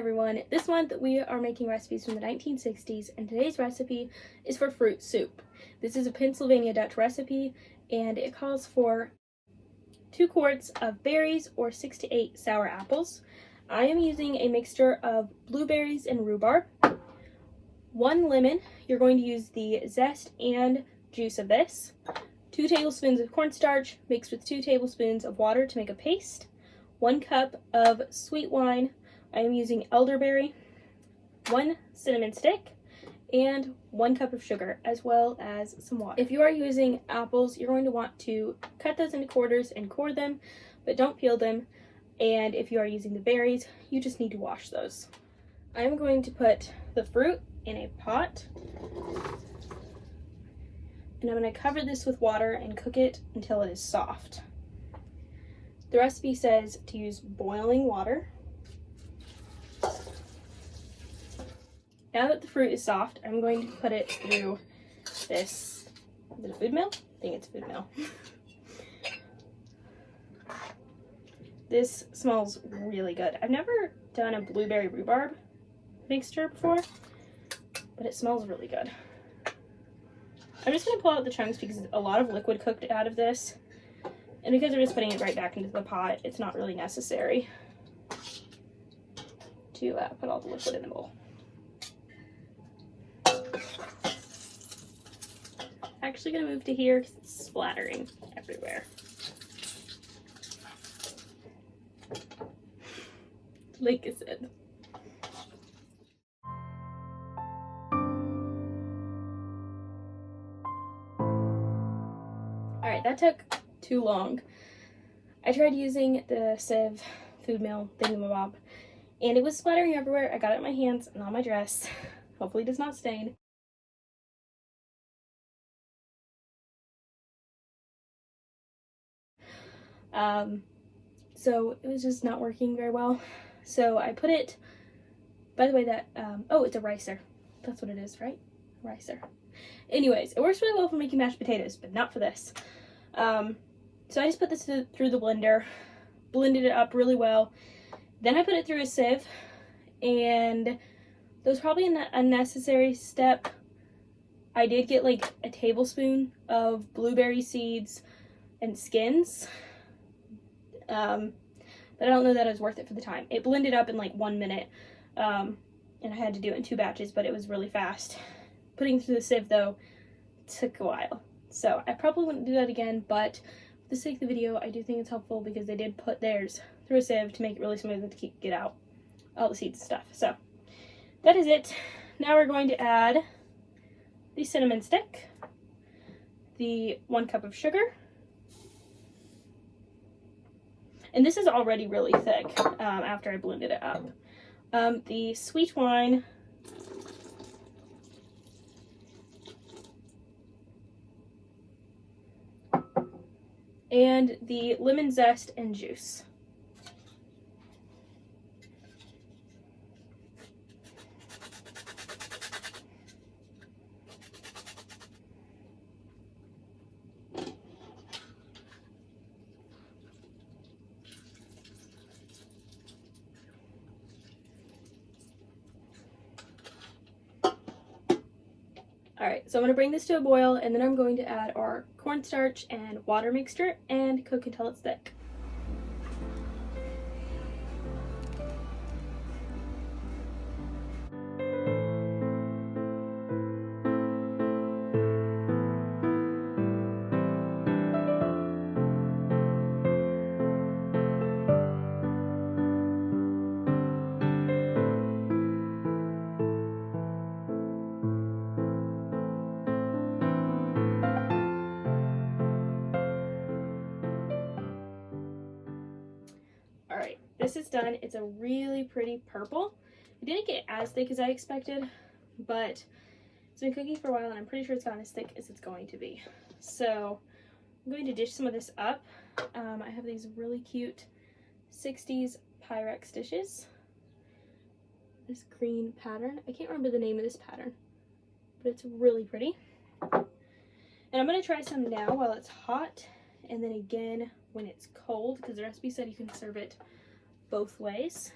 everyone. This month we are making recipes from the 1960s, and today's recipe is for fruit soup. This is a Pennsylvania Dutch recipe, and it calls for 2 quarts of berries or 6 to 8 sour apples. I am using a mixture of blueberries and rhubarb. 1 lemon. You're going to use the zest and juice of this. 2 tablespoons of cornstarch mixed with 2 tablespoons of water to make a paste. 1 cup of sweet wine. I am using elderberry. 1 cinnamon stick. And 1 cup of sugar, as well as some water. If you are using apples, you're going to want to cut those into quarters and core them, but don't peel them. And if you are using the berries, you just need to wash those. I am going to put the fruit in a pot, and I'm going to cover this with water and cook it until it is soft. The recipe says to use boiling water. Now that the fruit is soft, I'm going to put it through this, is it a food mill? I think it's a food mill. This smells really good. I've never done a blueberry rhubarb mixture before, but it smells really good. I'm just going to pull out the chunks because a lot of liquid cooked out of this, and because we're just putting it right back into the pot, it's not really necessary to put all the liquid in the bowl. Actually going to move to here because it's splattering everywhere. Like I said. Alright, that took too long. I tried using the sieve food mill thingamabob, and it was splattering everywhere. I got it in my hands and on my dress. Hopefully it does not stain. So it was just not working very well. So I put it, by the way, that, oh, it's a ricer. That's what it is, right? Ricer. Anyways, it works really well for making mashed potatoes, but not for this. So I just put this through the blender, blended it up really well. Then I put it through a sieve, and that was probably an unnecessary step. I did get like a tablespoon of blueberry seeds and skins. But I don't know that it was worth it for the time. It blended up in like 1 minute, and I had to do it in 2 batches, but it was really fast. Putting it through the sieve, though, took a while. So I probably wouldn't do that again, but for the sake of the video, I do think it's helpful because they did put theirs through a sieve to make it really smooth and to get out all the seeds and stuff. So that is it. Now we're going to add the cinnamon stick, the 1 cup of sugar, and this is already really thick after I blended it up. The sweet wine, and the lemon zest and juice. Alright, so I'm going to bring this to a boil, and then I'm going to add our cornstarch and water mixture and cook until it's thick. Alright, this is done. It's a really pretty purple. It didn't get as thick as I expected, but it's been cooking for a while and I'm pretty sure it's gotten as thick as it's going to be. So I'm going to dish some of this up. I have these really cute 60s Pyrex dishes. This green pattern. I can't remember the name of this pattern, but it's really pretty. And I'm going to try some now while it's hot, and then again when it's cold, because the recipe said you can serve it both ways.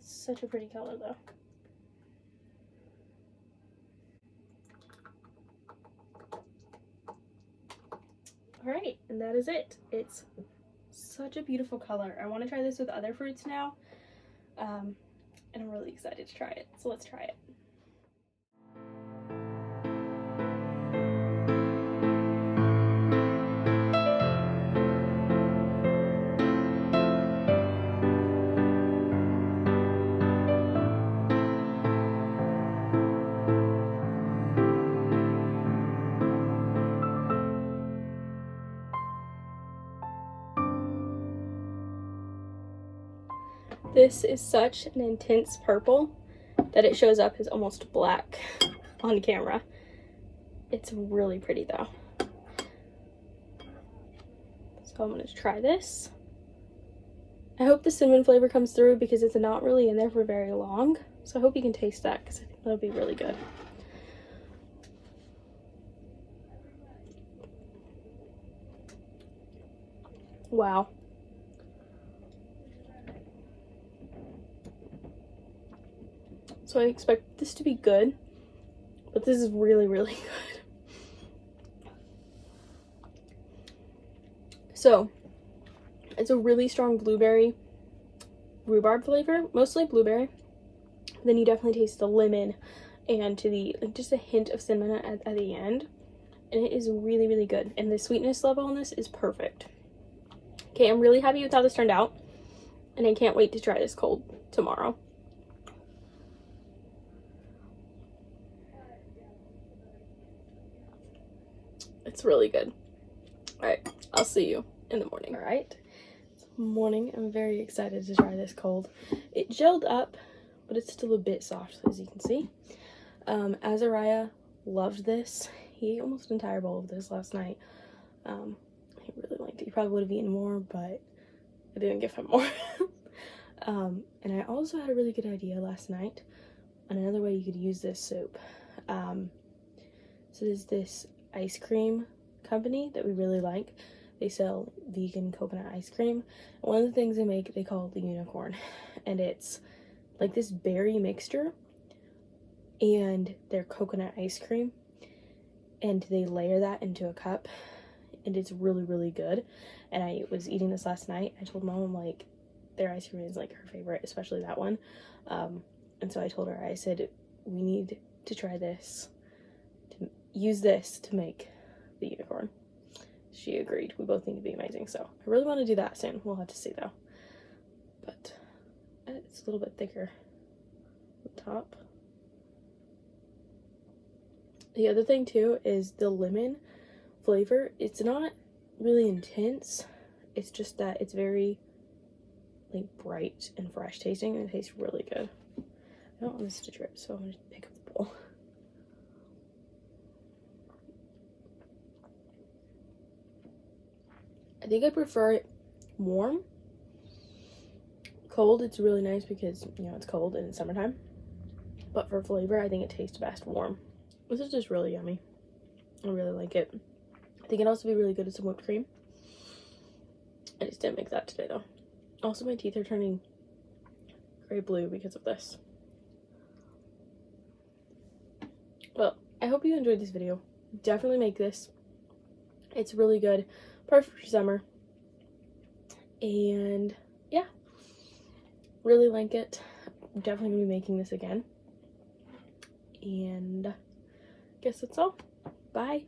such a pretty color though. Alright, and that is it. It's such a beautiful color. I want to try this with other fruits now, and I'm really excited to try it. So let's try it. This is such an intense purple that it shows up as almost black on camera. It's really pretty though. So I'm going to try this. I hope the cinnamon flavor comes through because it's not really in there for very long. So I hope you can taste that because I think that'll be really good. Wow. So I expect this to be good, but this is really, really good. So it's a really strong blueberry rhubarb flavor, mostly blueberry. Then you definitely taste the lemon and to the just a hint of cinnamon at the end, and it is really, really good. And the sweetness level on this is perfect. Okay, I'm really happy with how this turned out, and I can't wait to try this cold tomorrow. It's really good. Alright, I'll see you in the morning. Alright, it's morning. I'm very excited to try this cold. It gelled up, but it's still a bit soft, as you can see. Azariah loved this. He ate almost an entire bowl of this last night. He really liked it. He probably would have eaten more, but I didn't give him more. And I also had a really good idea last night on another way you could use this soup. So there's this ice cream company that we really like. They sell vegan coconut ice cream. One of the things they make, they call it the unicorn, and it's like this berry mixture and their coconut ice cream, and they layer that into a cup, and it's really, really good. And I was eating this last night. I told Mom, like, their ice cream is like her favorite, especially that one. And so I told her, I said, we need to try this, to use this to make the unicorn. She agreed. We both need to be amazing. So I really want to do that soon. We'll have to see though. But it's a little bit thicker on the top. The other thing too is the lemon flavor. It's not really intense. It's just that it's very like bright and fresh tasting, and it tastes really good. I don't want this to drip, so I'm going to pick up the bowl. I think I prefer it warm. Cold, it's really nice because, you know, it's cold and it's summertime. But for flavor, I think it tastes best warm. This is just really yummy. I really like it. I think it'd also be really good with some whipped cream. I just didn't make that today though. Also, my teeth are turning gray blue because of this. Well, I hope you enjoyed this video. Definitely make this. It's really good. Perfect for summer. And yeah, really like it. I'm definitely gonna be making this again. And I guess that's all. Bye.